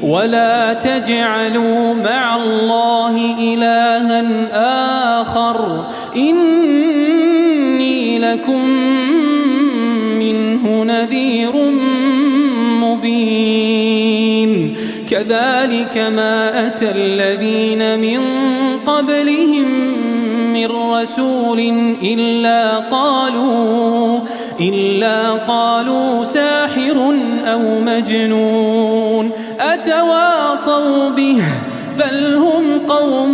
ولا تجعلوا مع الله إلها آخر إني لكم منه نذير مبين كذلك ما أتى الذين من قبلهم من رسول إلا قالوا ساحر أو مجنون أتواصوا به بل هم قوم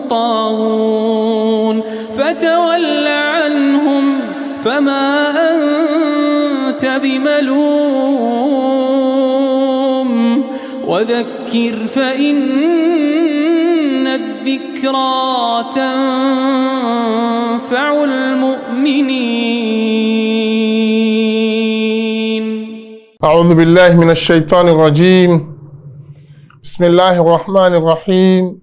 طاغون فتول عنهم فما أنت بملوم وذكر فإن الذكرى تنفع المؤمنين. أعوذ بالله من الشيطان الرجيم. بسم الله الرحمن الرحيم.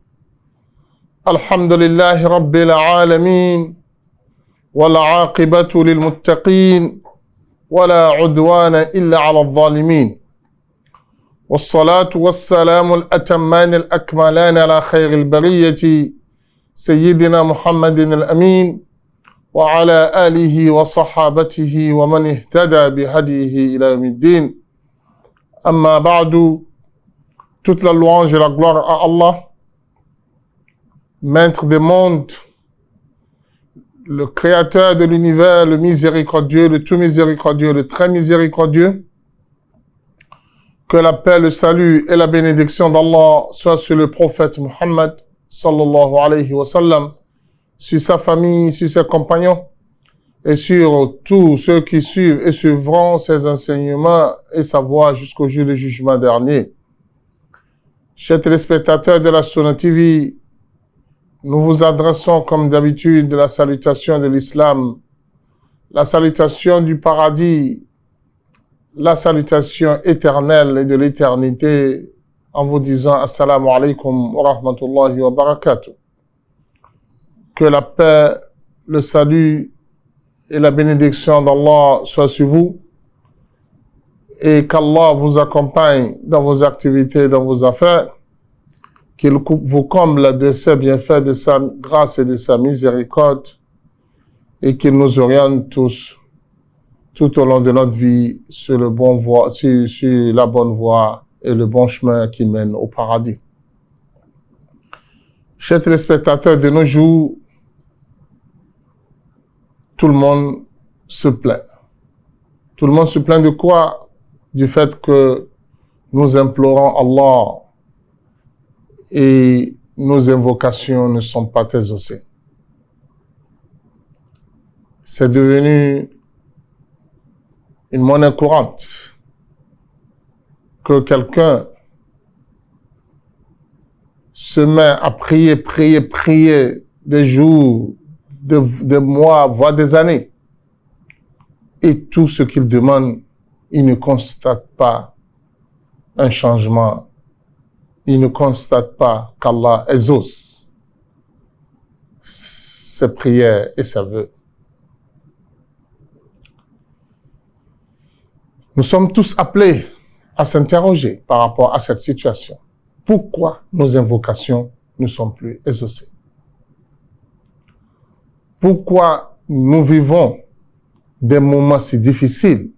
الحمد لله رب العالمين والعاقبة للمتقين ولا عدوان إلا على الظالمين والصلاة والسلام الأتمان الأكملان على خير البرية سيدنا محمد الأمين وعلى آله وصحابته ومن اهتدى بهديه إلى يوم الدين. أما بعد, toute la louange et la gloire à Allah, maître des mondes, le créateur de l'univers, le miséricordieux, le tout miséricordieux, le très miséricordieux. Que la paix, le salut et la bénédiction d'Allah soient sur le prophète Muhammad sallallahu alayhi wa sallam, sur sa famille, sur ses compagnons et sur tous ceux qui suivent et suivront ses enseignements et sa voie jusqu'au jour du jugement dernier. Chers téléspectateurs de la Sunna TV, nous vous adressons comme d'habitude la salutation de l'islam, la salutation du paradis, la salutation éternelle et de l'éternité en vous disant Assalamu alaikum wa rahmatullahi wa barakatuh. Que la paix, le salut et la bénédiction d'Allah soient sur vous et qu'Allah vous accompagne dans vos activités, dans vos affaires, qu'il vous comble de ses bienfaits, de sa grâce et de sa miséricorde et qu'il nous oriente tous tout au long de notre vie sur la bonne voie et le bon chemin qui mène au paradis. Chers téléspectateurs, de nos jours, tout le monde se plaint. Tout le monde se plaint de quoi? Du fait que nous implorons Allah et nos invocations ne sont pas exaucées. C'est devenu une monnaie courante que quelqu'un se met à prier des jours, des mois, voire des années. Et tout ce qu'il demande, il ne constate pas un changement. Il ne constate pas qu'Allah exauce ses prières et ses vœux. Nous sommes tous appelés à s'interroger par rapport à cette situation. Pourquoi nos invocations ne sont plus exaucées? Pourquoi nous vivons des moments si difficiles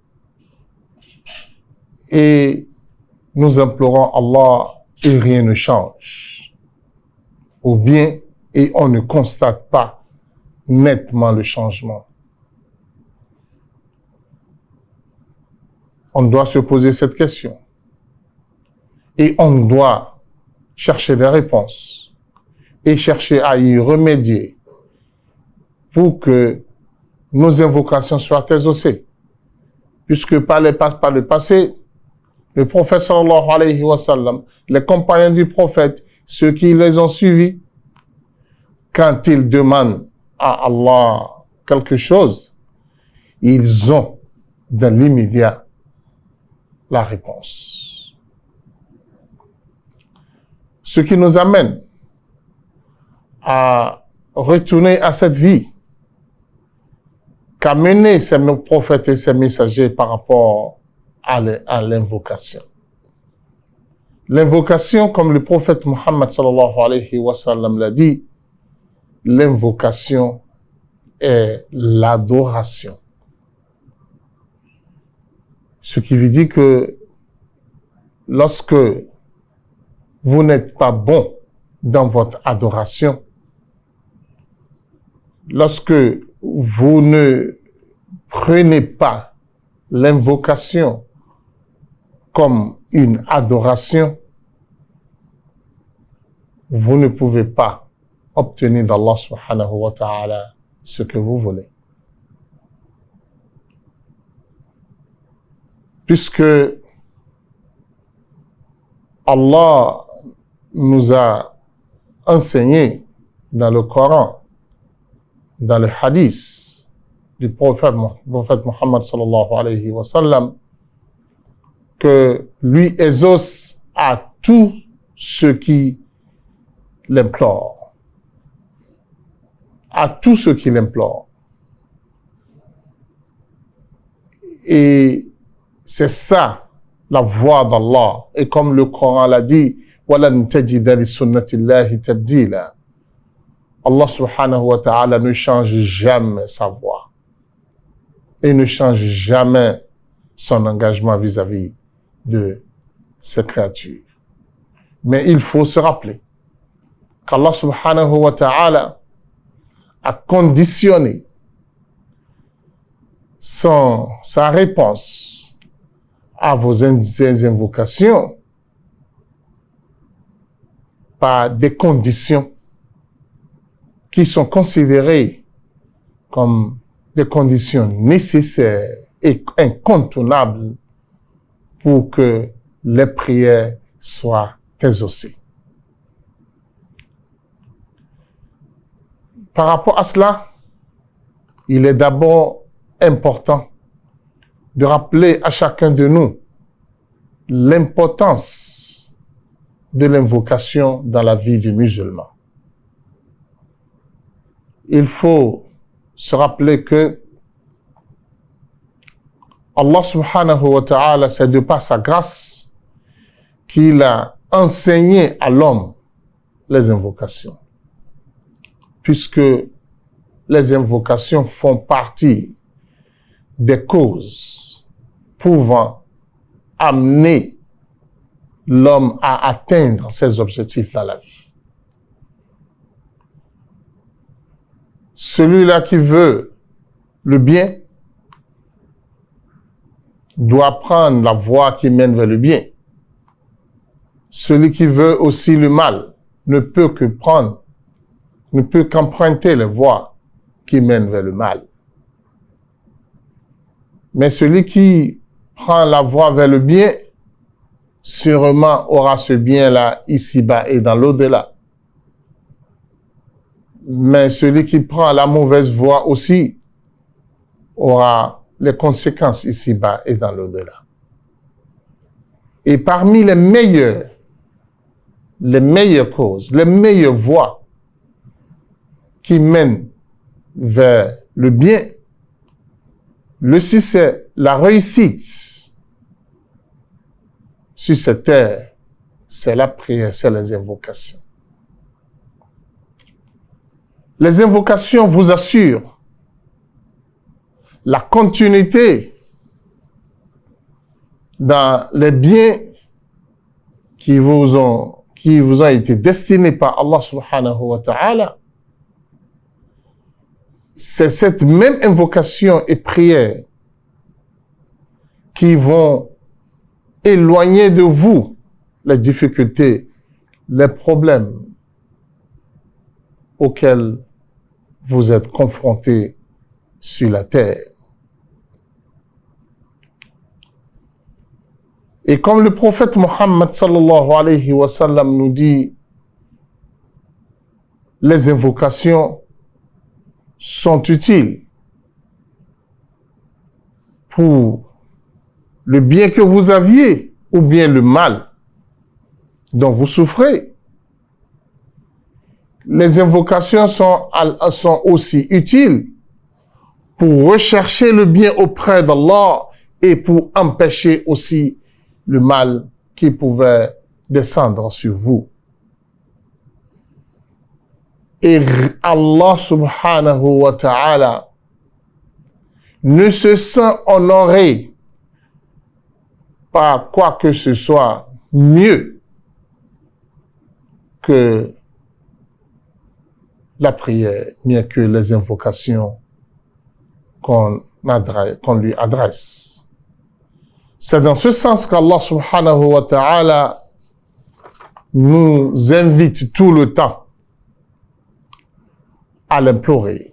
et nous implorons Allah et rien ne change? Ou bien, et on ne constate pas nettement le changement? On doit se poser cette question. Et on doit chercher des réponses et chercher à y remédier pour que nos invocations soient exaucées. Puisque par le passé, le prophète sallallahu alayhi wa sallam, les compagnons du prophète, ceux qui les ont suivis, quand ils demandent à Allah quelque chose, ils ont dans l'immédiat la réponse. Ce qui nous amène à retourner à cette vie qu'a mené ces prophètes et ces messagers par rapport à l'invocation. L'invocation, comme le prophète Muhammad sallallahu alayhi wa sallam l'a dit, l'invocation est l'adoration. Ce qui veut dire que lorsque vous n'êtes pas bon dans votre adoration, lorsque vous ne prenez pas l'invocation comme une adoration, vous ne pouvez pas obtenir d'Allah subhanahu wa ta'ala ce que vous voulez. Puisque Allah nous a enseigné dans le Coran, dans le hadith du prophète Muhammad sallallahu alayhi wa sallam, que lui exauce à tous ceux qui l'implorent. À tous ceux qui l'implorent. Et c'est ça la voie d'Allah. Et comme le Coran l'a dit, وَلَنْ تَجِدَ لِسُنَّةِ اللَّهِ تَبْدِيلًا. Allah subhanahu wa ta'ala ne change jamais sa voie. Et ne change jamais son engagement vis-à-vis de ses créatures. Mais il faut se rappeler qu'Allah subhanahu wa ta'ala a conditionné sa réponse à vos invocations par des conditions qui sont considérées comme des conditions nécessaires et incontournables pour que les prières soient exaucées. Par rapport à cela, il est d'abord important de rappeler à chacun de nous l'importance de l'invocation dans la vie du musulman. Il faut se rappeler que Allah subhanahu wa ta'ala, c'est de par sa grâce qu'il a enseigné à l'homme les invocations. Puisque les invocations font partie des causes pouvant amener l'homme à atteindre ses objectifs dans la vie. Celui-là qui veut le bien doit prendre la voie qui mène vers le bien. Celui qui veut aussi le mal ne peut qu'emprunter les voies qui mènent vers le mal. Mais celui qui prend la voie vers le bien, sûrement aura ce bien-là ici-bas et dans l'au-delà. Mais celui qui prend la mauvaise voie aussi aura les conséquences ici-bas et dans l'au-delà. Et parmi les meilleures causes, les meilleures voies qui mènent vers le bien, le succès, la réussite sur cette terre, c'est la prière, c'est les invocations. Les invocations vous assurent la continuité dans les biens qui vous ont été destinés par Allah subhanahu wa ta'ala. C'est cette même invocation et prière qui vont éloigner de vous les difficultés, les problèmes auxquels vous êtes confrontés sur la terre. Et comme le prophète Muhammad sallallahu alayhi wa sallam nous dit, les invocations sont utiles pour le bien que vous aviez ou bien le mal dont vous souffrez. Les invocations sont aussi utiles pour rechercher le bien auprès d'Allah et pour empêcher aussi le mal qui pouvait descendre sur vous. Et Allah subhanahu wa ta'ala ne se sent honoré par quoi que ce soit mieux que la prière, mieux que les invocations qu'on lui adresse. C'est dans ce sens qu'Allah subhanahu wa ta'ala nous invite tout le temps à l'implorer.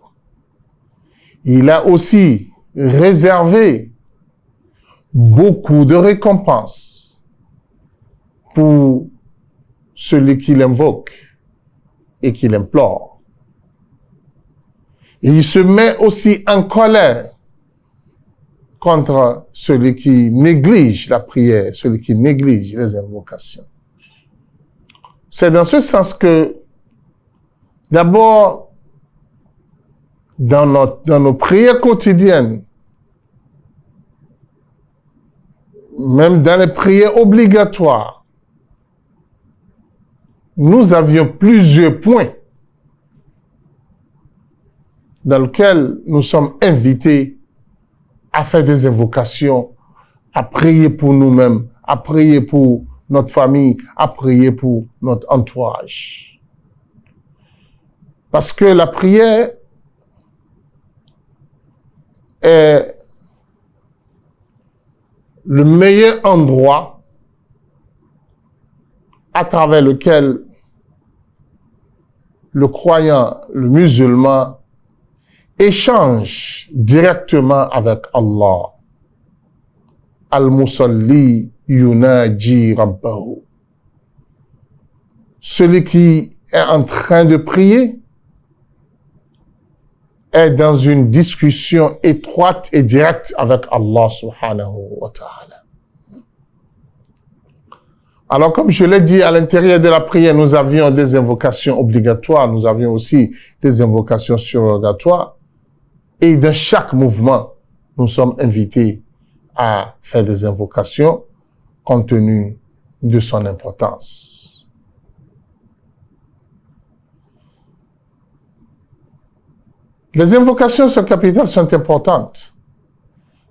Il a aussi réservé beaucoup de récompenses pour celui qui l'invoque et qui l'implore. Et il se met aussi en colère contre celui qui néglige la prière, celui qui néglige les invocations. C'est dans ce sens que, d'abord, dans nos prières quotidiennes, même dans les prières obligatoires, nous avions plusieurs points dans lesquels nous sommes invités à faire des invocations, à prier pour nous-mêmes, à prier pour notre famille, à prier pour notre entourage. Parce que la prière est le meilleur endroit à travers lequel le croyant, le musulman, échange directement avec Allah. Al-Musalli yunaji rabbahu. Celui qui est en train de prier est dans une discussion étroite et directe avec Allah subhanahu wa ta'ala. Alors, comme je l'ai dit, à l'intérieur de la prière, nous avions des invocations obligatoires, nous avions aussi des invocations surrogatoires. Et dans chaque mouvement, nous sommes invités à faire des invocations compte tenu de son importance. Les invocations sur capital sont importantes,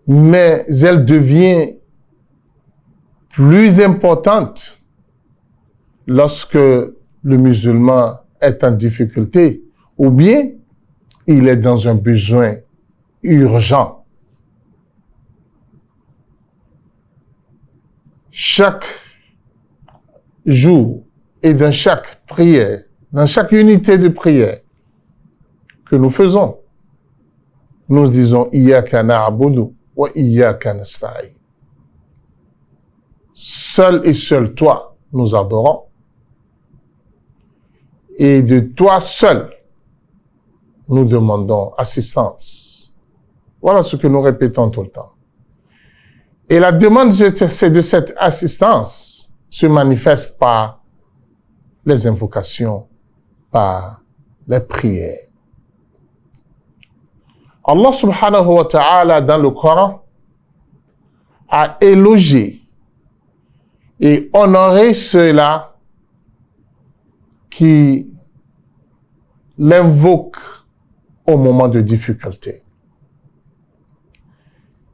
mais elles deviennent plus importantes lorsque le musulman est en difficulté ou bien il est dans un besoin urgent. Chaque jour et dans chaque prière, dans chaque unité de prière que nous faisons, nous disons « Iyyaka na'budu wa iyyaka nasta'in ». Seul et seul toi, nous adorons. Et de toi seul, nous demandons assistance. Voilà ce que nous répétons tout le temps. Et la demande de cette assistance se manifeste par les invocations, par les prières. Allah subhanahu wa ta'ala dans le Coran a élogié et honoré ceux-là qui l'invoquent au moment de difficulté.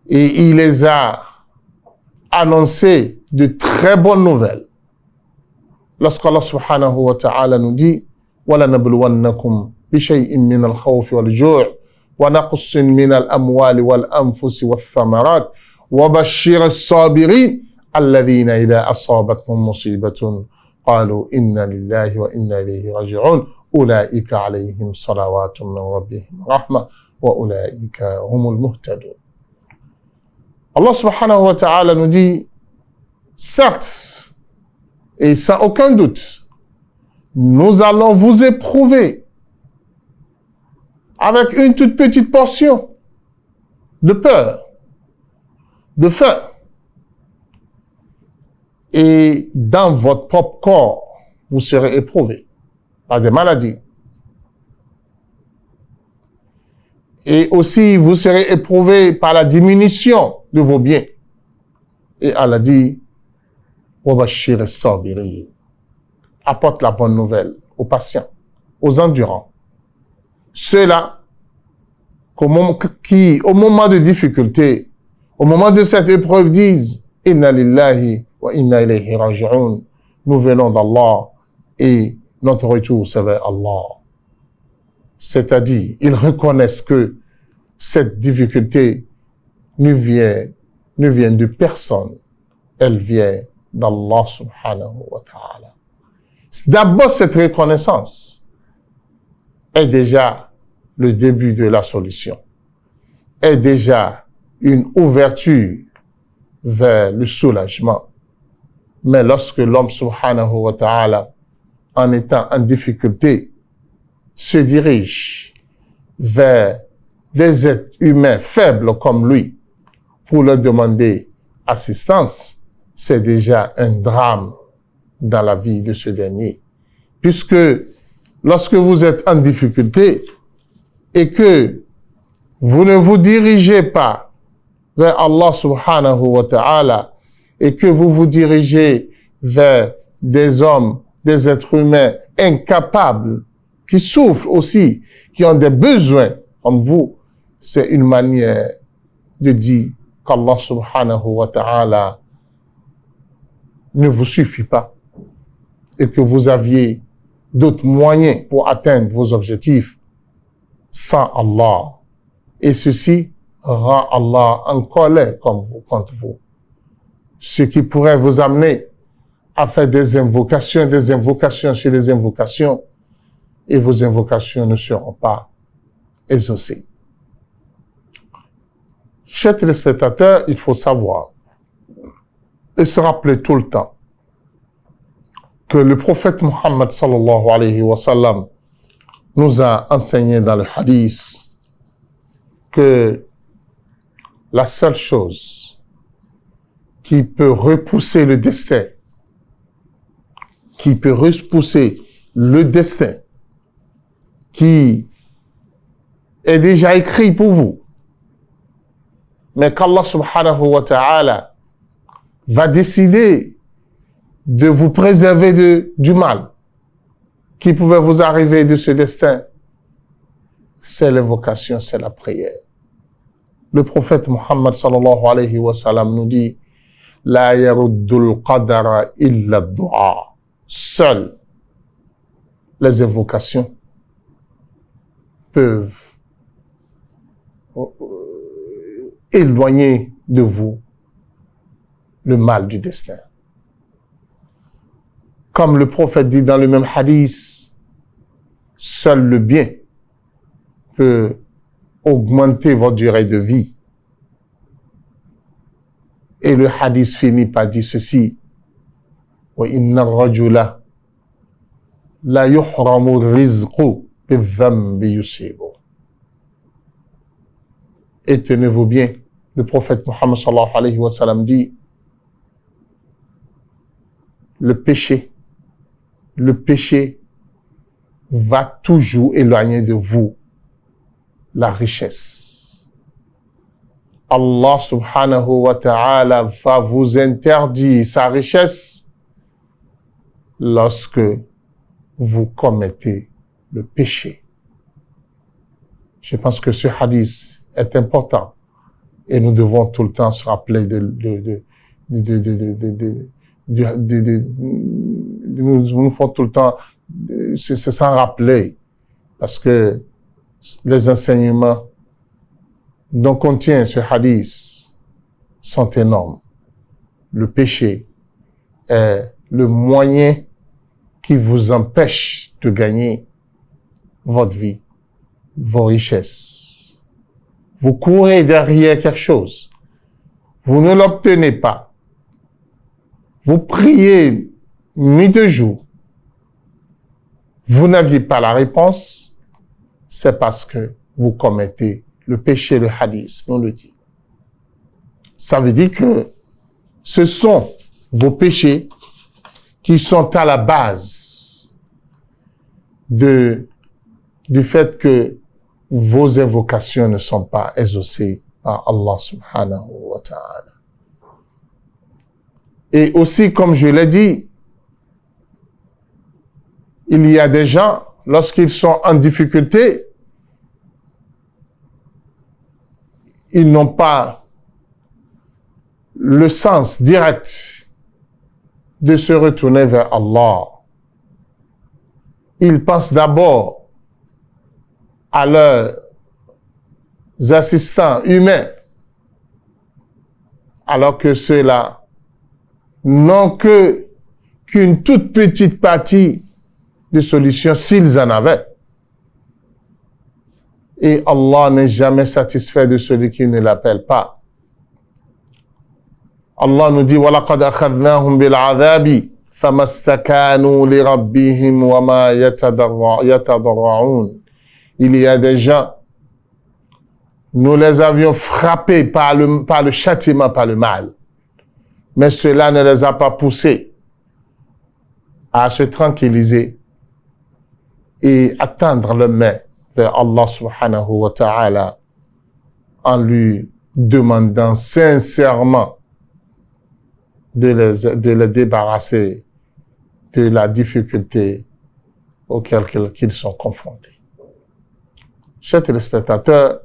Et il les a annoncé de très bonnes nouvelles. Lorsqu'Allah subhanahu wa ta'ala nous dit وَلَنَبْلُوَنَّكُمْ بِشَيْءٍ مِّنَ الْخَوْفِ وَالْجُوعِ وَنَقْصٍ مِّنَ الْأَمْوَالِ وَالْأَنفُسِ وَالثَّمَرَاتِ وَبَشِّرِ الصَّابِرِينَ الَّذِينَ إِذَا أَصَابَتْهُمْ مُصِيبَةٌ قالوا إنا لله وإنا إليه راجعون أولئك عليهم صلوات من ربهم رحمة وأولئك هم المهتدون. Allah subhanahu wa ta'ala nous dit, certes, et sans aucun doute, nous allons vous éprouver avec une toute petite portion de peur, de faim. Et dans votre propre corps, vous serez éprouvés par des maladies. Et aussi, vous serez éprouvés par la diminution de vos biens. Et Allah dit, wa bashir as-sabirin. Apporte la bonne nouvelle aux patients, aux endurants. Ceux-là qui, au moment de difficulté, au moment de cette épreuve, disent « Inna lillahi wa inna ilayhi raji'un » Nous venons d'Allah et notre retour, c'est vers Allah. C'est-à-dire, ils reconnaissent que cette difficulté ne vient de personne. Elle vient d'Allah subhanahu wa ta'ala. D'abord, cette reconnaissance est déjà le début de la solution, est déjà une ouverture vers le soulagement. Mais lorsque l'homme subhanahu wa ta'ala, en étant en difficulté, se dirige vers des êtres humains faibles comme lui pour leur demander assistance, c'est déjà un drame dans la vie de ce dernier. Puisque lorsque vous êtes en difficulté et que vous ne vous dirigez pas vers Allah subhanahu wa ta'ala et que vous vous dirigez vers des hommes, des êtres humains incapables, qui souffrent aussi, qui ont des besoins comme vous, c'est une manière de dire qu'Allah subhanahu wa ta'ala ne vous suffit pas et que vous aviez d'autres moyens pour atteindre vos objectifs sans Allah. Et ceci rend Allah en colère contre vous. Ce qui pourrait vous amener à faire des invocations sur des invocations, et vos invocations ne seront pas exaucées. Chers téléspectateurs, il faut savoir et se rappeler tout le temps que le prophète Muhammad sallallahu alayhi wa sallam nous a enseigné dans le hadith que la seule chose qui peut repousser le destin, qui est déjà écrit pour vous, mais qu'Allah subhanahu wa ta'ala va décider de vous préserver du mal qui pouvait vous arriver de ce destin, c'est l'invocation, c'est la prière. Le prophète Muhammad sallallahu alayhi wa sallam nous dit « La yaruddul qadara illa du'a » Seules les invocations peuvent éloigner de vous le mal du destin. Comme le prophète dit dans le même hadith, seul le bien peut augmenter votre durée de vie. Et le hadith finit par dire ceci: wa inna ar-rajula la yuhramu ar-rizqu bi-dhanbi yusibu. Et tenez-vous bien, le prophète Muhammad sallallahu alayhi wa sallam dit: le péché va toujours éloigner de vous la richesse. Allah subhanahu wa ta'ala va vous interdire sa richesse lorsque vous commettez le péché. Je pense que ce hadith est important et nous devons tout le temps se rappeler nous font tout le temps c'est s'en rappeler, parce que les enseignements dont contient ce hadith sont énormes. Le péché est le moyen qui vous empêche de gagner votre vie, vos richesses. Vous courez derrière quelque chose, vous ne l'obtenez pas. Vous priez nuit et jour, vous n'aviez pas la réponse, c'est parce que vous commettez le péché, le hadith nous le dit. Ça veut dire que ce sont vos péchés qui sont à la base du fait que vos invocations ne sont pas exaucées par Allah subhanahu wa ta'ala. Et aussi, comme je l'ai dit, il y a des gens, lorsqu'ils sont en difficulté, ils n'ont pas le sens direct de se retourner vers Allah. Ils pensent d'abord à leurs assistants humains, alors que ceux-là n'ont qu'une toute petite partie de solution s'ils en avaient. Et Allah n'est jamais satisfait de celui qui ne l'appelle pas. Allah nous dit وَلَقَدْ أَخَذْنَاهُمْ بِالْعَذَابِ فَمَا اسْتَكَانُوا لِرَبِّهِمْ وَمَا يَتَضَرَّعُونَ. Il y a des gens, nous les avions frappés par le châtiment, par le mal. Mais cela ne les a pas poussés à se tranquilliser et à tendre le main vers Allah subhanahu wa ta'ala en lui demandant sincèrement de les débarrasser de la difficulté auquel ils sont confrontés. Chers téléspectateurs,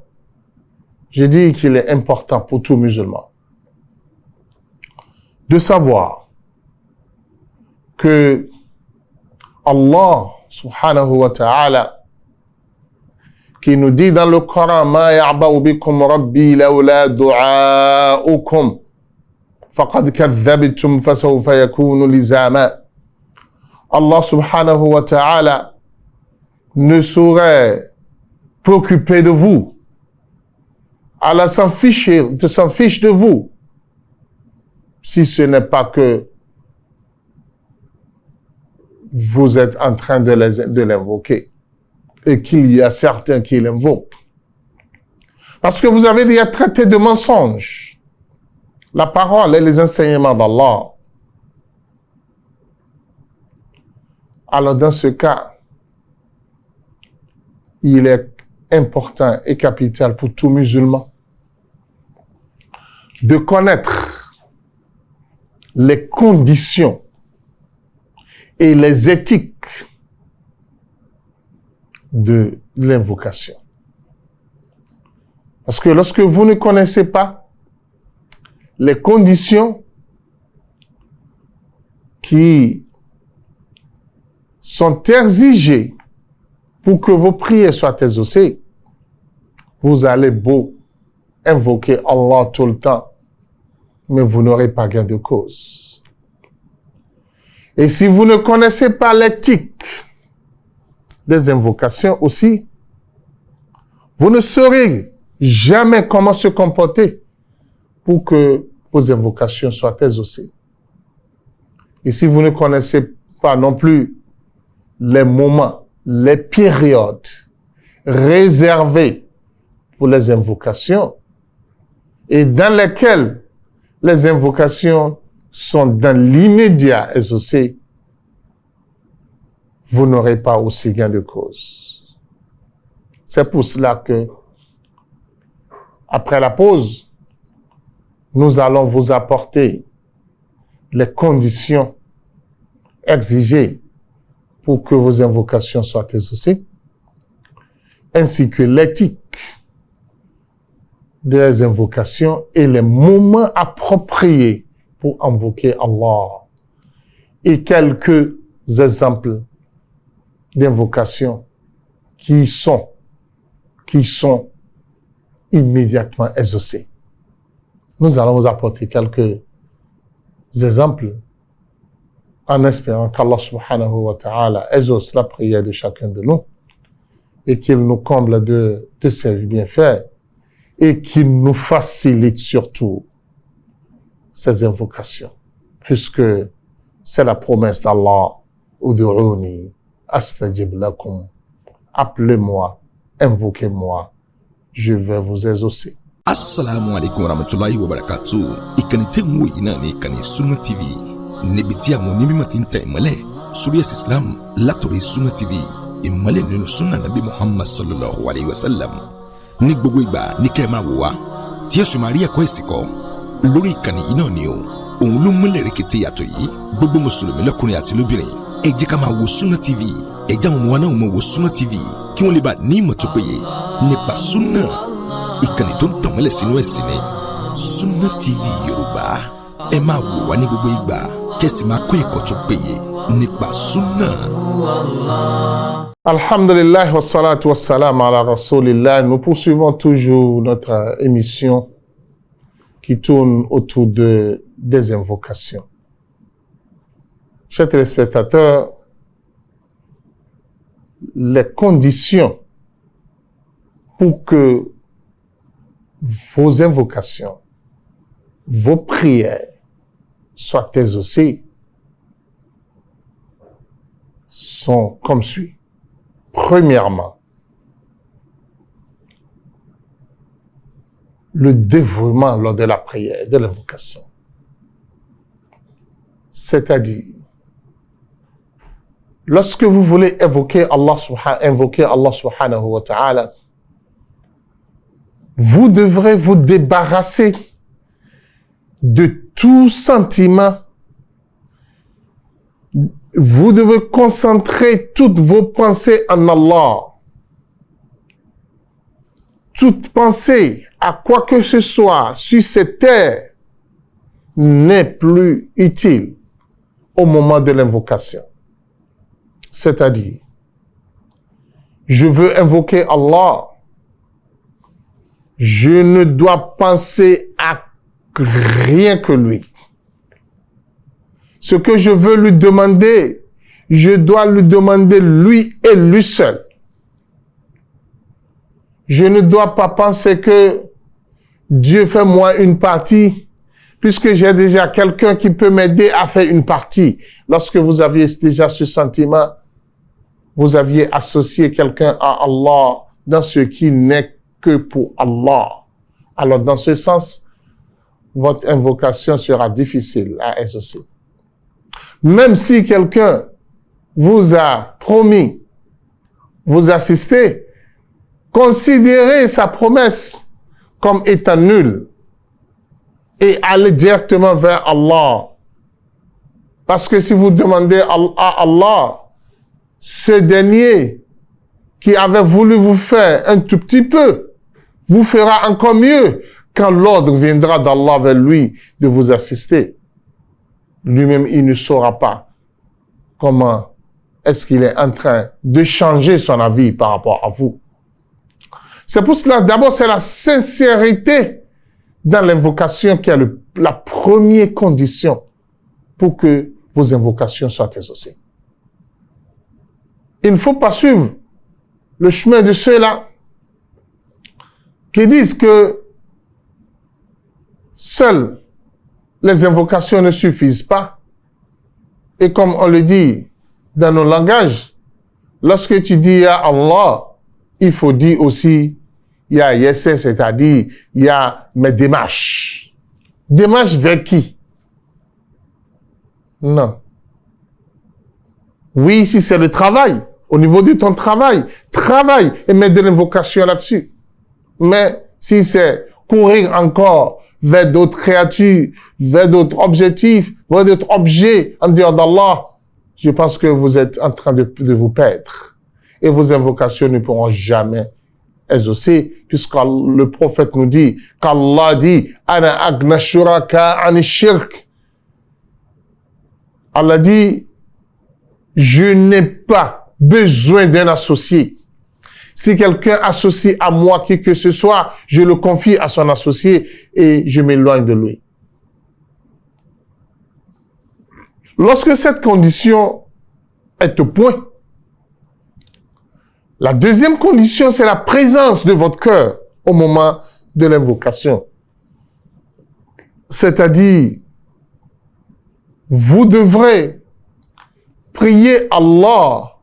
je dis qu'il est important pour tout musulman de savoir que Allah subhanahu wa ta'ala, qui nous dit dans le Coran ma ya'ba'u bikum rabbi lawla du'a'ukum faqad kadhabtum fasawfa yakunu lizama. Allah subhanahu wa ta'ala ne saurait préoccuper de vous. Allah s'en fiche de vous si ce n'est pas que vous êtes en train de l'invoquer et qu'il y a certains qui l'invoquent. Parce que vous avez déjà traité de mensonge la parole et les enseignements d'Allah. Alors dans ce cas, il est important et capital pour tout musulman de connaître les conditions et les éthiques de l'invocation. Parce que lorsque vous ne connaissez pas les conditions qui sont exigées pour que vos prières soient exaucées, vous allez beau invoquer Allah tout le temps, mais vous n'aurez pas gain de cause. Et si vous ne connaissez pas l'éthique des invocations aussi, vous ne saurez jamais comment se comporter pour que vos invocations soient exaucées. Et si vous ne connaissez pas non plus les moments, les périodes réservées pour les invocations et dans lesquelles les invocations sont dans l'immédiat exaucées, vous n'aurez pas aussi gain de cause. C'est pour cela que, après la pause, nous allons vous apporter les conditions exigées pour que vos invocations soient exaucées, ainsi que l'éthique des invocations et les moments appropriés pour invoquer Allah, et quelques exemples d'invocations qui sont immédiatement exaucées. Nous allons vous apporter quelques exemples en espérant qu'Allah subhanahu wa ta'ala exauce la prière de chacun de nous et qu'il nous comble de ses bienfaits et qu'il nous facilite surtout ces invocations, puisque c'est la promesse d'Allah. Ud'ouni astajib lakum. Appelez-moi, invoquez-moi, je vais vous exaucer. Assalamu alaikum warahmatullahi wabarakatuh. Ìkànnì tẹ́ ń wò yìí náà ní ìkànnì Sunna TV. Níbi tí àwọn onímọ̀ ti ń tẹ ìmọ́lẹ̀ sórí ẹ̀sìn Islam látọ̀rí Sunna TV. Ìmọ́lẹ̀ nínú Sunna Nabi Muhammad sallallahu alayhi wa sallam. Ní gbogbo ìgbà ní kẹ́ ẹ máa wò wá tí ẹ sì máa rí ẹ̀kọ́ ìsìn kọ́ lórí ìkànnì yìí náà ni o. òun ló múlẹ̀ rẹ̀kẹ̀tẹ̀ yàtọ̀ yìí gbogbo mùsùlùmí lọ́kùnrin àti lóbìnrin ẹ jẹ́ ká máa wo Sunna TV ẹ jẹ́ àwọn ọmọ wa náà máa wo Sunna TV kí wọ́n lè bá ní ìmọ̀ tó péye nípa Sunna ìkànnì tó ń tàn mọ́lẹ̀ sínú ẹ̀sìn ni Sunna TV Yorùbá ẹ máa wò wá ní gbogbo ìgbà kẹ́sì máa kó ẹ̀kọ́ tó péye nípa Sunna. Alhamdulillah wa salatu wa salam ala rasulillah. Nous poursuivons toujours notre émission qui tourne autour des invocations. Chers téléspectateurs, les conditions pour que vos invocations, vos prières soient exaucées sont comme suit. Premièrement, le dévouement lors de la prière, de l'invocation. C'est-à-dire, lorsque vous voulez invoquer Allah subhanahu wa ta'ala, vous devrez vous débarrasser de tout sentiment. Vous devez concentrer toutes vos pensées en Allah. Toute pensée à quoi que ce soit sur cette terre n'est plus utile au moment de l'invocation. C'est-à-dire, je veux invoquer Allah. Je ne dois penser à rien que lui. Ce que je veux lui demander, je dois lui demander lui et lui seul. Je ne dois pas penser que Dieu fait moi une partie, puisque j'ai déjà quelqu'un qui peut m'aider à faire une partie. Lorsque vous aviez déjà ce sentiment, vous aviez associé quelqu'un à Allah dans ce qui n'est que pour Allah. Alors, dans ce sens, votre invocation sera difficile à exaucer. Même si quelqu'un vous a promis, vous assister, considérez sa promesse comme étant nulle et allez directement vers Allah. Parce que si vous demandez à Allah, ce dernier qui avait voulu vous faire un tout petit peu, vous fera encore mieux quand l'ordre viendra d'Allah vers lui de vous assister. Lui-même, il ne saura pas comment est-ce qu'il est en train de changer son avis par rapport à vous. C'est pour cela, d'abord, c'est la sincérité dans l'invocation qui est la première condition pour que vos invocations soient exaucées. Il ne faut pas suivre le chemin de ceux-là qui disent que seules les invocations ne suffisent pas. Et comme on le dit dans nos langages, lorsque tu dis ya Allah, il faut dire aussi ya Yessé, c'est-à-dire il y a mes démarches. Démarches vers qui? Non. Oui, si c'est le travail, au niveau de ton travail, travaille et mets de l'invocation là-dessus. Mais si c'est courir encore vers d'autres créatures, vers d'autres objectifs, vers d'autres objets en dehors d'Allah, je pense que vous êtes en train de vous perdre. Et vos invocations ne pourront jamais exaucer, puisque le prophète nous dit, qu'Allah dit, Ana agna shuraka ani shirk. Allah dit, je n'ai pas besoin d'un associé. Si quelqu'un associe à moi qui que ce soit, je le confie à son associé et je m'éloigne de lui. Lorsque cette condition est au point, la deuxième condition, c'est la présence de votre cœur au moment de l'invocation. C'est-à-dire, vous devrez prier Allah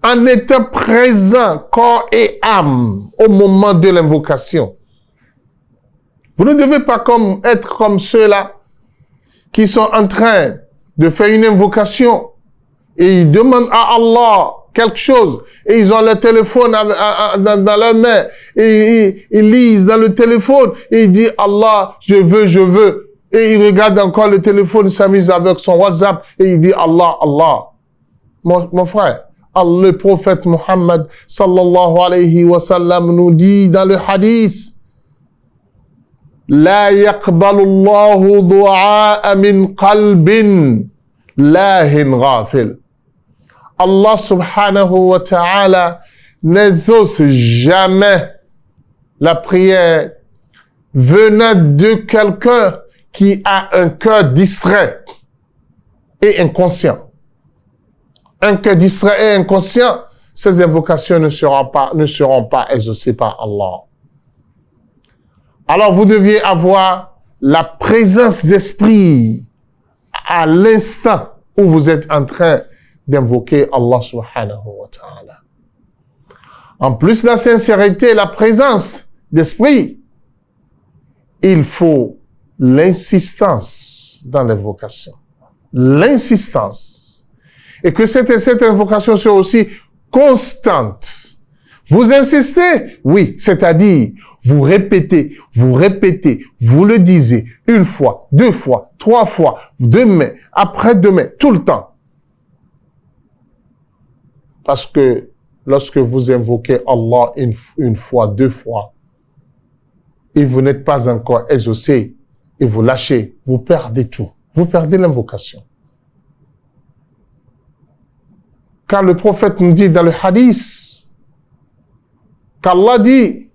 en étant présent, corps et âme, au moment de l'invocation. Vous ne devez pas être comme ceux-là qui sont en train de faire une invocation et ils demandent à Allah quelque chose et ils ont le téléphone dans leur main et ils lisent dans le téléphone et ils disent Allah, je veux et il regarde encore le téléphone, il s'amuse avec son WhatsApp et il dit Allah, Allah. Mon frère, le prophète Muhammad sallallahu alayhi wa sallam nous dit dans le hadith, La yaqbalu Allahu du'a min qalbin lahin ghafil. Allah subhanahu wa ta'ala n'exauce jamais la prière venant de quelqu'un qui a un cœur distrait et inconscient. Un cœur distrait et inconscient, ces invocations ne seront pas exaucées par Allah. Alors vous deviez avoir la présence d'esprit à l'instant où vous êtes en train d'invoquer Allah subhanahu wa ta'ala. En plus de la sincérité et la présence d'esprit, il faut l'insistance dans l'invocation. L'insistance. Et que cette invocation soit aussi constante. Vous insistez? Oui, c'est-à-dire, vous répétez, vous le disiez une fois, 2 fois, 3 fois, demain, après-demain, tout le temps. Parce que lorsque vous invoquez Allah une fois, 2 fois, et vous n'êtes pas encore exaucé, et vous lâchez, vous perdez tout. Vous perdez l'invocation. Car le prophète nous dit dans le hadith, qu'Allah dit,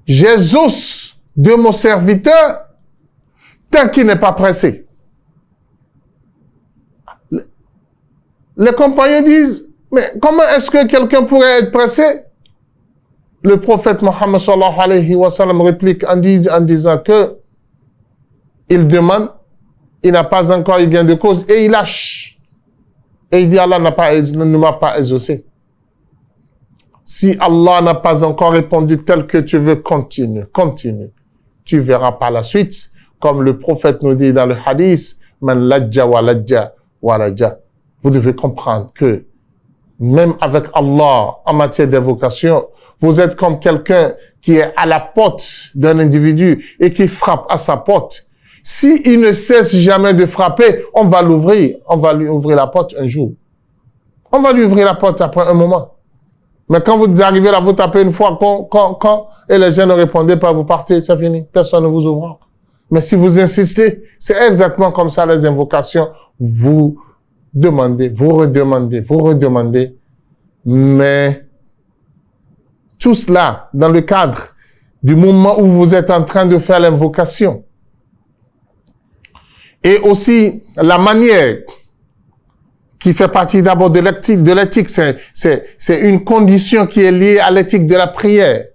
j'exauce de mon serviteur tant qu'il n'est pas pressé. Les compagnons disent, mais comment est-ce que quelqu'un pourrait être pressé? Le prophète Mohammed sallallahu alayhi wa sallam réplique en disant que il demande, il n'a pas encore eu gain de cause et il lâche. Et il dit, Allah ne m'a pas exaucé. Si Allah n'a pas encore répondu tel que tu veux, continue. Tu verras par la suite, comme le prophète nous dit dans le hadith, Man lajja wa lajja wa lajja. Vous devez comprendre que même avec Allah, en matière d'invocation, vous êtes comme quelqu'un qui est à la porte d'un individu et qui frappe à sa porte. Si il ne cesse jamais de frapper, on va l'ouvrir. On va lui ouvrir la porte un jour. On va lui ouvrir la porte après un moment. Mais quand vous arrivez là, vous tapez une fois, et les gens ne répondaient pas, vous partez, c'est fini. Personne ne vous ouvre. Mais si vous insistez, c'est exactement comme ça les invocations. Vous demandez, vous redemandez. Mais tout cela dans le cadre du moment où vous êtes en train de faire l'invocation. Et aussi la manière qui fait partie d'abord de l'éthique. C'est une condition qui est liée à l'éthique de la prière.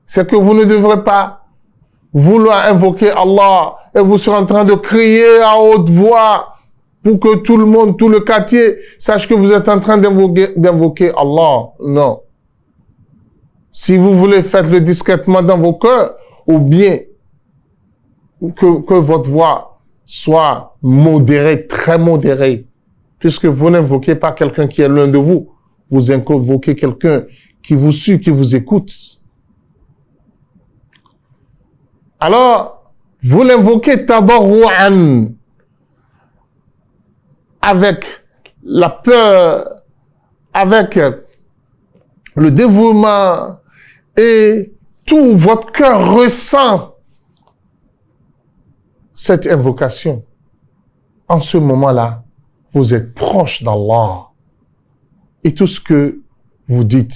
C'est que vous ne devrez pas vouloir invoquer Allah et vous serez en train de crier à haute voix pour que tout le monde, tout le quartier sache que vous êtes en train d'invoquer Allah. Non. Si vous voulez, faites-le discrètement dans vos cœurs ou bien que votre voix soit modérée, très modérée. Puisque vous n'invoquez pas quelqu'un qui est loin de vous. Vous invoquez quelqu'un qui vous suit, qui vous écoute. Alors, vous l'invoquez tadarru'an, avec la peur, avec le dévouement, et tout votre cœur ressent cette invocation. En ce moment-là, vous êtes proche d'Allah. Et tout ce que vous dites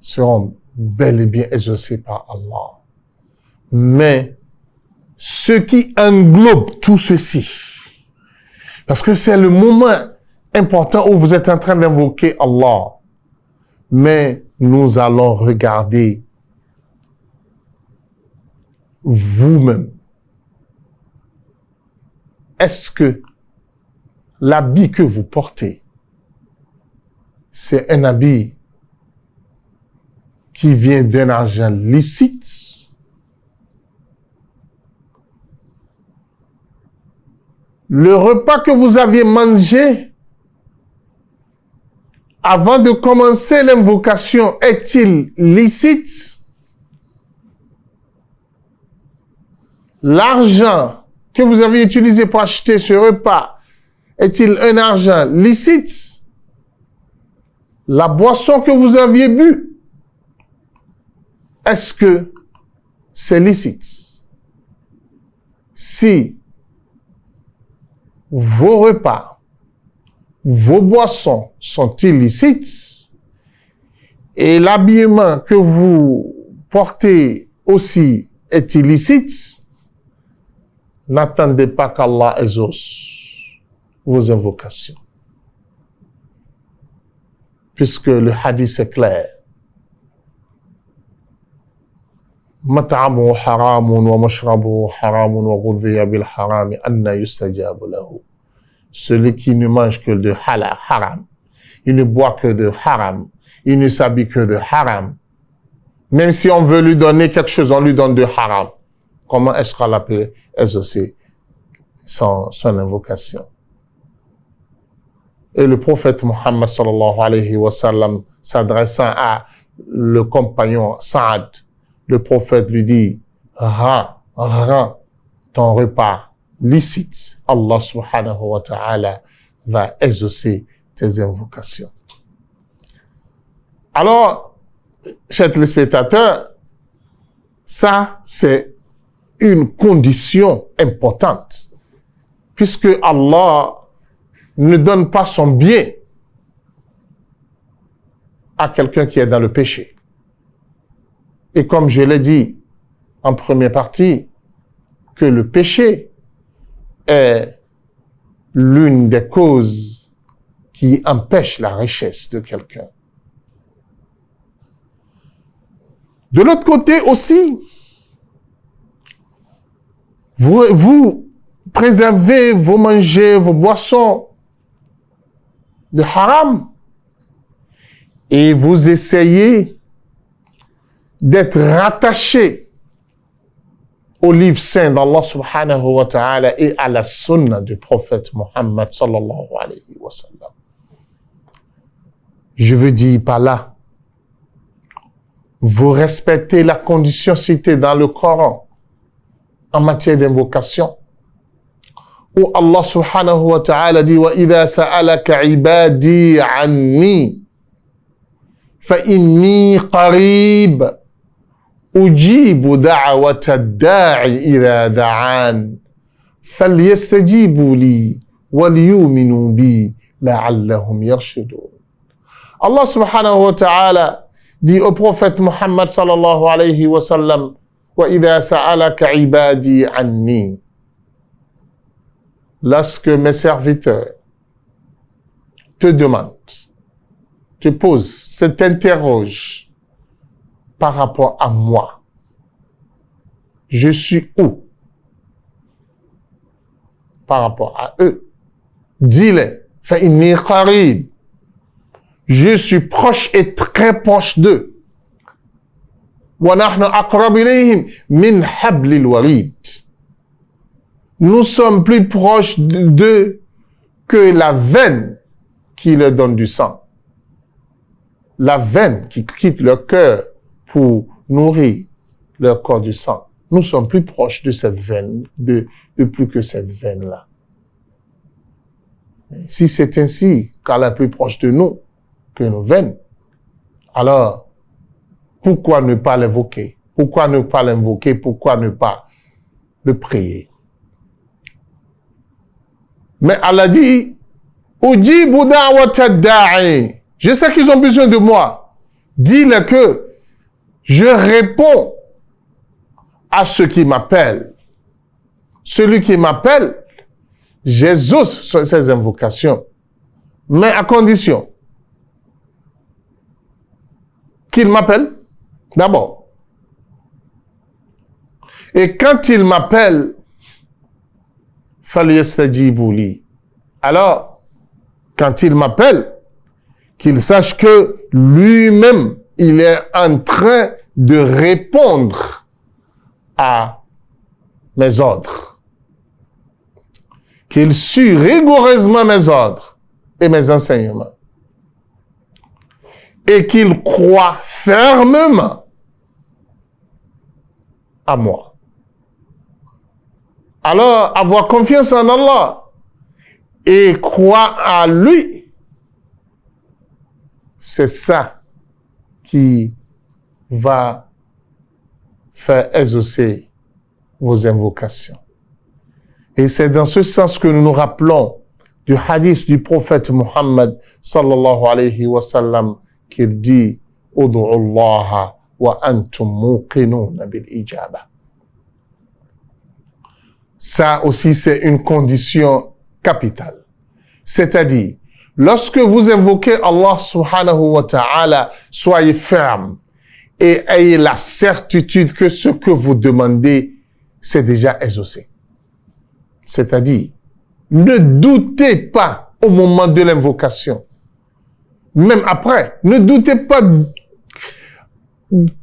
seront bel et bien exaucés par Allah. Mais ce qui englobe tout ceci, parce que c'est le moment important où vous êtes en train d'invoquer Allah, mais nous allons regarder vous-même. Est-ce que l'habit que vous portez, c'est un habit qui vient d'un argent licite? Le repas que vous aviez mangé avant de commencer l'invocation est-il licite? l'argent que vous avez utilisé pour acheter ce repas est-il un argent licite? La boisson que vous aviez bu, est-ce que c'est licite? Si vos repas, vos boissons sont illicites et l'habillement que vous portez aussi est illicite, n'attendez pas qu'Allah exauce vos invocations. Puisque le hadith est clair. مطعمه حرام ومشربه حرام وغذي بالحرام أن يستجاب له. Celui qui ne mange que de haram, il ne boit que de haram, il ne s'habille que de haram. Même si on veut lui donner quelque chose, on lui donne de haram. Comment est-ce qu'on peut exaucer son invocation? Et le prophète Muhammad sallallahu alayhi wa sallam, s'adressant à le compagnon Saad, le prophète lui dit, rends ton repas licite. Allah subhanahu wa ta'ala va exaucer tes invocations. Alors, chers téléspectateurs, ça, c'est une condition importante, puisque Allah ne donne pas son bien à quelqu'un qui est dans le péché. Et comme je l'ai dit en première partie, que le péché est l'une des causes qui empêche la richesse de quelqu'un. De l'autre côté aussi, vous préservez vos manger, vos boissons de haram et vous essayez d'être rattaché au livre saint d'Allah subhanahu wa ta'ala et à la sunna du prophète Muhammad sallallahu alayhi wa sallam. Je veux dire par là, vous respectez la condition citée dans le Coran en matière d'invocation, où Allah subhanahu wa ta'ala dit wa idha sa'alaka ibadi anni fa inni qarib ujibu da'wata ad-da'i idha da'an falyastajibu li walyuminu bi la'allahum yarshudun. Allah subhanahu wa ta'ala dit au prophète Muhammad sallallahu alayhi wa sallam wa idha sa'alaka ibadi anni. Lorsque mes serviteurs te demandent, te posent, t'interrogent par rapport à moi, je suis où par rapport à eux? Dis-le, fa inni qarib. Je suis proche et très proche d'eux. Wa nahnu aqrab ilayhim min hablil warid. Nous sommes plus proches d'eux que la veine qui leur donne du sang. La veine qui quitte leur cœur pour nourrir leur corps du sang. Nous sommes plus proches de cette veine, de plus que cette veine-là. Si c'est ainsi qu'Allah est plus proche de nous que nos veines, alors pourquoi ne pas l'invoquer? Pourquoi ne pas l'invoquer? Pourquoi ne pas le prier? Mais Allah dit, Ujibu da'wata ad-da'i. Je sais qu'ils ont besoin de moi. Dis-leur que je réponds à ceux qui m'appellent. Celui qui m'appelle, j'exauce ses invocations. Mais à condition qu'il m'appelle d'abord. Et quand il m'appelle, alors, quand il m'appelle, qu'il sache que lui-même, il est en train de répondre à mes ordres. Qu'il suit rigoureusement mes ordres et mes enseignements. Et qu'il croit fermement à moi. Alors, avoir confiance en Allah et croire à lui, c'est ça qui va faire exaucer vos invocations. Et c'est dans ce sens que nous nous rappelons du hadith du prophète Muhammad sallallahu alayhi wa sallam qu'il dit « Udu'u Allah wa antum muqinuna bil ijaba ». Ça aussi, c'est une condition capitale. C'est-à-dire, lorsque vous invoquez Allah subhanahu wa ta'ala, soyez ferme et ayez la certitude que ce que vous demandez, c'est déjà exaucé. C'est-à-dire, ne doutez pas au moment de l'invocation. Même après, ne doutez pas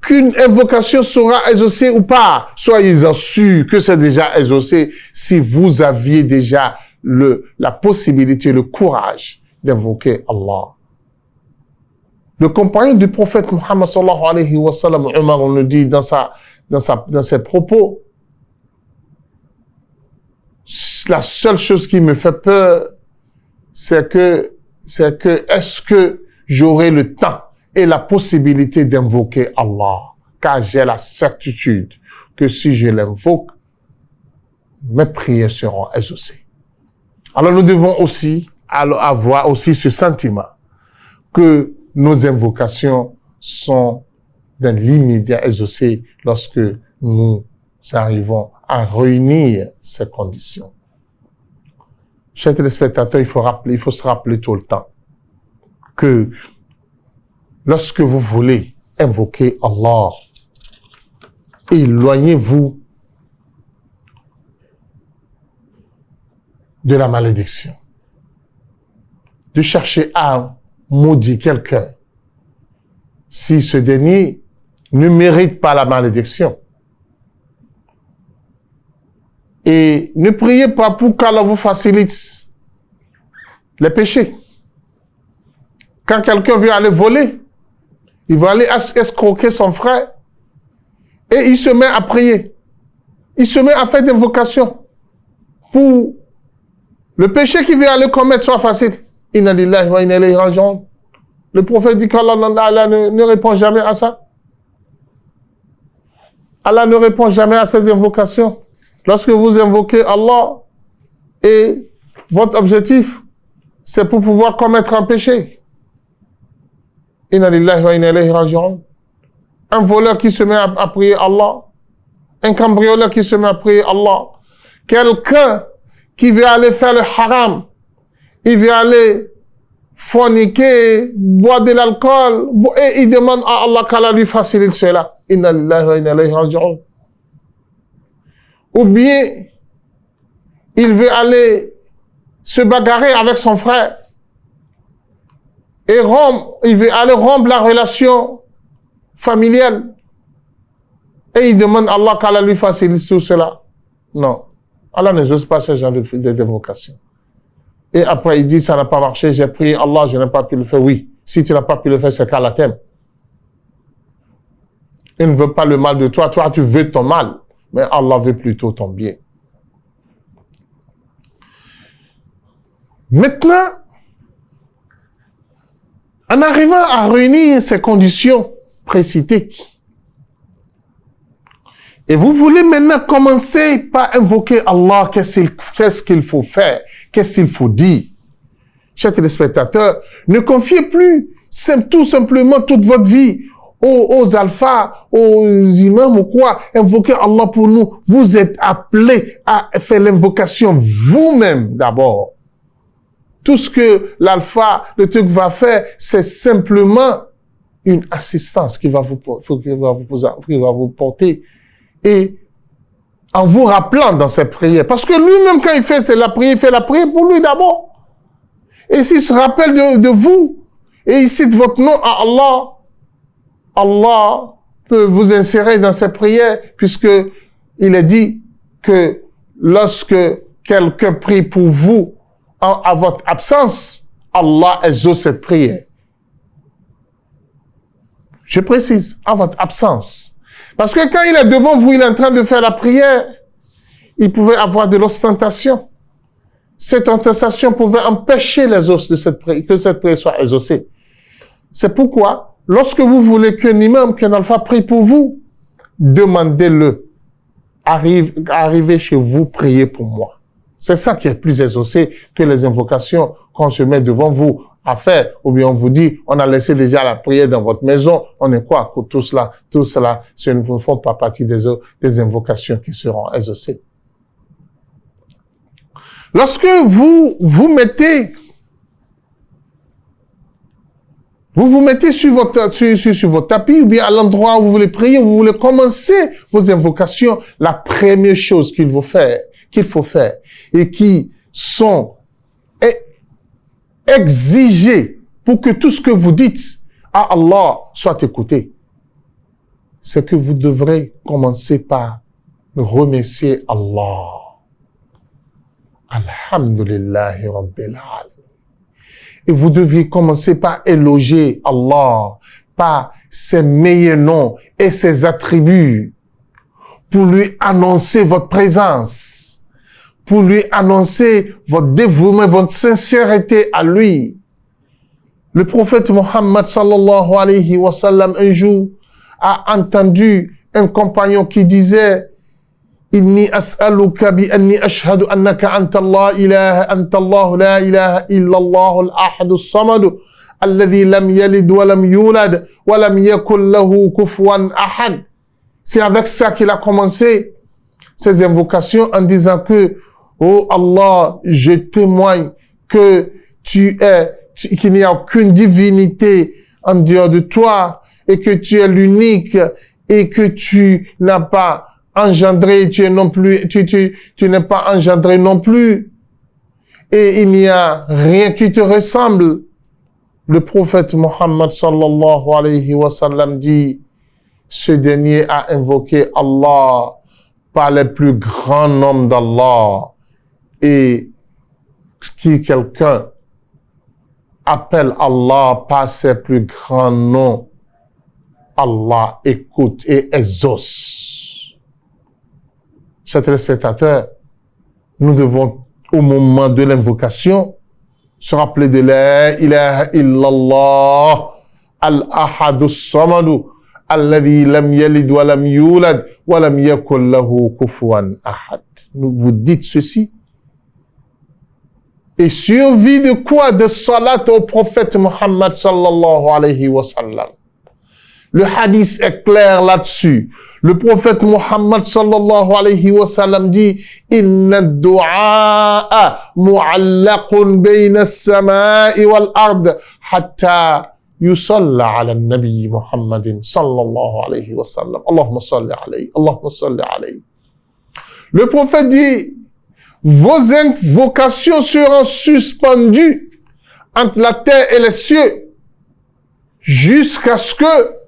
qu'une invocation sera exaucée ou pas. Soyez-en sûrs que c'est déjà exaucé si vous aviez déjà la possibilité, le courage d'invoquer Allah. Le compagnon du prophète Muhammad sallallahu alayhi wa sallam, Omar, on le dit dans ses propos, la seule chose qui me fait peur, c'est que est-ce que j'aurai le temps et la possibilité d'invoquer Allah, car j'ai la certitude que si je l'invoque, mes prières seront exaucées. Alors nous devons aussi avoir aussi ce sentiment que nos invocations sont dans l'immédiat exaucées lorsque nous arrivons à réunir ces conditions. Chers téléspectateurs, il faut se rappeler tout le temps que lorsque vous voulez invoquer Allah, éloignez-vous de la malédiction, de chercher à maudire quelqu'un si ce dernier ne mérite pas la malédiction. Et ne priez pas pour qu'Allah vous facilite les péchés. Quand quelqu'un veut aller voler, il va aller escroquer son frère et il se met à prier. Il se met à faire des invocations pour le péché qu'il veut aller commettre soit facile. Inna lillahi wa inna ilayhi raji'un. Le prophète dit qu'Allah ne répond jamais à ça. Allah ne répond jamais à ces invocations. Lorsque vous invoquez Allah et votre objectif, c'est pour pouvoir commettre un péché. Inna lillahi wa inna ilayhi raji'un. Un voleur qui se met à prier Allah. Un cambrioleur qui se met à prier Allah. Quelqu'un qui veut aller faire le haram. Il veut aller forniquer, boire de l'alcool. Et il demande à Allah qu'Allah lui facilite cela. Inna lillahi wa inna ilayhi raji'un. Ou bien, il veut aller se bagarrer avec son frère. Et il veut aller rompre la relation familiale. Et il demande à Allah qu'Allah lui facilite tout cela. Non. Allah ne n'ose pas ce genre d'évocation. Et après, il dit, ça n'a pas marché, j'ai prié Allah, je n'ai pas pu le faire. Oui, si tu n'as pas pu le faire, c'est qu'Allah t'aime. Il ne veut pas le mal de toi. Toi, tu veux ton mal. Mais Allah veut plutôt ton bien. Maintenant, en arrivant à réunir ces conditions précitées, et vous voulez maintenant commencer par invoquer Allah, qu'est-ce qu'il faut faire, qu'est-ce qu'il faut dire. Chers téléspectateurs, ne confiez plus tout simplement toute votre vie aux alphas, aux imams ou quoi, invoquez Allah pour nous. Vous êtes appelés à faire l'invocation vous-même d'abord. Tout ce que l'alpha, le truc va faire, c'est simplement une assistance qui va vous porter. Et en vous rappelant dans ses prières. Parce que lui-même, quand il fait la prière, il fait la prière pour lui d'abord. Et s'il se rappelle de vous, et il cite votre nom à Allah, Allah peut vous insérer dans ses prières, puisque il est dit que lorsque quelqu'un prie pour vous, à votre absence, Allah exauce cette prière. Je précise, à votre absence. Parce que quand il est devant vous, il est en train de faire la prière, il pouvait avoir de l'ostentation. Cette ostentation pouvait empêcher les os de que cette prière soit exaucée. C'est pourquoi, lorsque vous voulez qu'un imam, qu'un alpha prie pour vous, demandez-le. Arrivez chez vous, priez pour moi. C'est ça qui est plus exaucé que les invocations qu'on se met devant vous à faire. Ou bien on vous dit, on a laissé déjà la prière dans votre maison. On est quoi? Tout cela, ce ne font pas partie des invocations qui seront exaucées. Lorsque vous vous mettez sur votre tapis ou bien à l'endroit où vous voulez prier, vous voulez commencer vos invocations, la première chose qu'il faut faire et qui sont exigées pour que tout ce que vous dites à Allah soit écouté, c'est que vous devrez commencer par remercier Allah. Alhamdulillahi Rabbil Alamin. Et vous deviez commencer par éloger Allah, par ses meilleurs noms et ses attributs, pour lui annoncer votre présence, pour lui annoncer votre dévouement, votre sincérité à lui. Le prophète Mohammed sallallahu alayhi wa sallam, un jour, a entendu un compagnon qui disait إني أسألك بأني أشهد أنك أنت الله لا إله إلا الله الأحد الصمد الذي لم يلد ولم يولد ولم يكن له كفوا أحد. C'est avec ça qu'il a commencé ses invocations en disant que oh Allah, je témoigne que qu'il n'y a aucune divinité en dehors de toi et que tu es l'unique et que tu n'as pas engendré, tu n'es pas engendré non plus. Et il n'y a rien qui te ressemble. Le prophète Mohammed sallallahu alayhi wa sallam dit, ce dernier a invoqué Allah par les plus grands noms d'Allah. Et qui quelqu'un appelle Allah par ses plus grands noms, Allah écoute et exauce. Chers téléspectateurs, nous devons, au moment de l'invocation, se rappeler de la ilaha illallah, al-ahadu samadu, alladhi lam yalid wa lam yulad, wa lam yakul lahu kufuwan ahad. Vous dites ceci. Et survie de quoi? De salat au prophète Muhammad sallallahu alayhi wa sallam. Le hadith est clair là-dessus. Le prophète Muhammad sallallahu alayhi wa sallam dit Inna ad-du'a mu'allaqun bayna as-sama'i wal-ard hatta yusalla ala an-nabi Muhammadin sallallahu alayhi wa sallam. Allahumma salli alayhi. Allahumma salli alayhi. Le prophète dit vos invocations seront suspendues entre la terre et les cieux jusqu'à ce que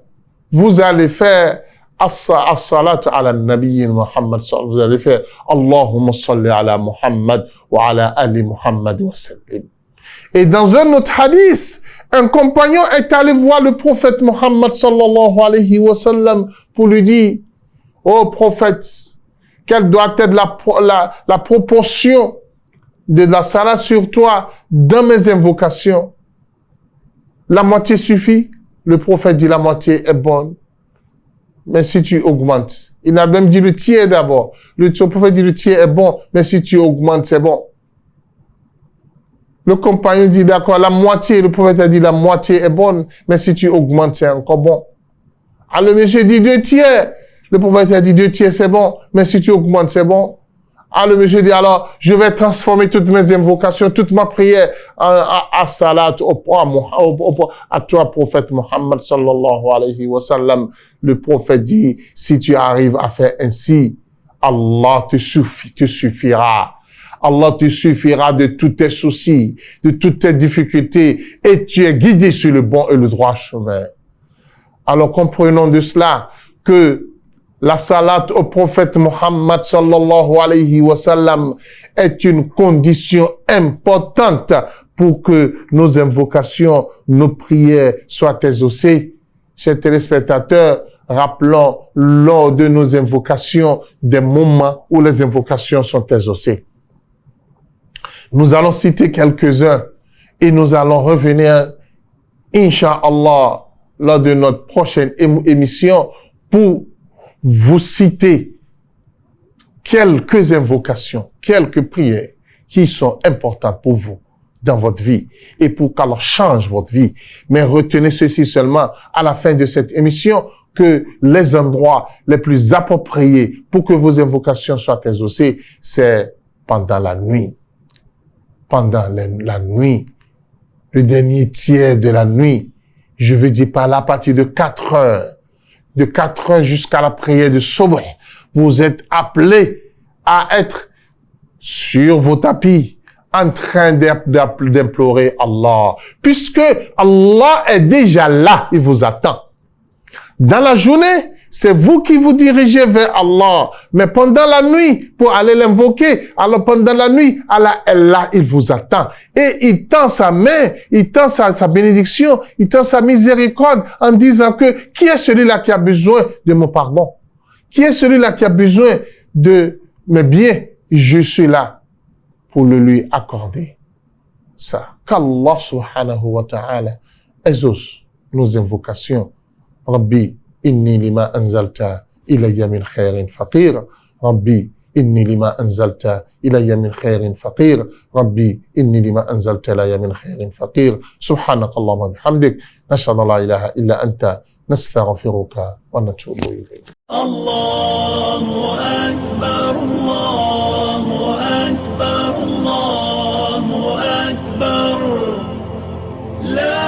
vous allez faire as-salat ala nabi Muhammad, vous allez faire Allahumma salli ala Muhammad wa ala ali Muhammad wa sallim. Et dans un autre hadith, un compagnon est allé voir le prophète Muhammad sallallahu alayhi wa sallam pour lui dire, ô prophète, quelle doit être la proportion de la salat sur toi dans mes invocations? La moitié suffit? Le prophète dit la moitié est bonne. Mais si tu augmentes, il a même dit le tiers d'abord. Le prophète dit le tiers est bon, mais si tu augmentes, c'est bon. Le compagnon dit d'accord, la moitié, le prophète a dit la moitié est bonne, mais si tu augmentes, c'est encore bon. Alors le monsieur dit 2 tiers. Le prophète a dit 2 tiers, c'est bon, mais si tu augmentes, c'est bon. Alors le monsieur dit alors, je vais transformer toutes mes invocations, toute ma prière à salat à toi, prophète Muhammad sallallahu alayhi wa sallam. Le prophète dit, si tu arrives à faire ainsi, Allah te suffira. Allah te suffira de tous tes soucis, de toutes tes difficultés, et tu es guidé sur le bon et le droit chemin. Alors comprenons de cela que la salat au prophète Muhammad sallallahu alayhi wa sallam est une condition importante pour que nos invocations, nos prières soient exaucées. Chers téléspectateurs, rappelons lors de nos invocations des moments où les invocations sont exaucées. Nous allons citer quelques-uns et nous allons revenir, Inch'Allah, lors de notre prochaine émission pour vous citer quelques invocations, quelques prières qui sont importantes pour vous dans votre vie et pour qu'Allah change votre vie. Mais retenez ceci seulement à la fin de cette émission, que les endroits les plus appropriés pour que vos invocations soient exaucées, c'est pendant la nuit. Pendant la nuit, le dernier tiers de la nuit, je veux dire par là, à partir de 4 heures, de 4 heures jusqu'à la prière de Subh, vous êtes appelés à être sur vos tapis, en train d'implorer Allah. Puisque Allah est déjà là, il vous attend. Dans la journée, c'est vous qui vous dirigez vers Allah. Mais pendant la nuit, pour aller l'invoquer, alors pendant la nuit, Allah est là, il vous attend. Et il tend sa main, il tend sa bénédiction, il tend sa miséricorde en disant que qui est celui-là qui a besoin de mon pardon? Qui est celui-là qui a besoin de mes biens? Je suis là pour le lui accorder. Ça. Qu'Allah subhanahu wa ta'ala exauce nos invocations. Rabbi, inni lima anzalta ilayya min khairin faqir. Rabbi, inni lima anzalta ilayya min khairin faqir. Rabbi, inni lima anzalta ilayya min khairin faqir. Subhanakallahumma bihamdik. Nashhadu an la ilaha illa anta. Nastaghfiruka wa natubu ilayk. Allahu akbar, Allahu akbar, Allahu akbar. La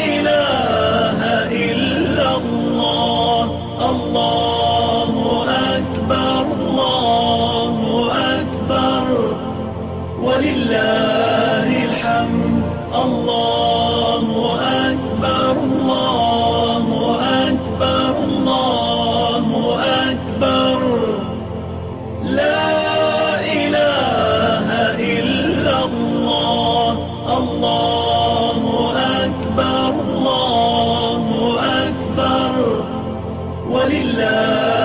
ilaha illa Allah. Allahu akbar, Allahu akbar. Walillahi alhamd. Allahu akbar, Allahu akbar, Allahu akbar. La ilaha illa Allah. Allahu akbar, Allahu akbar. Walillah.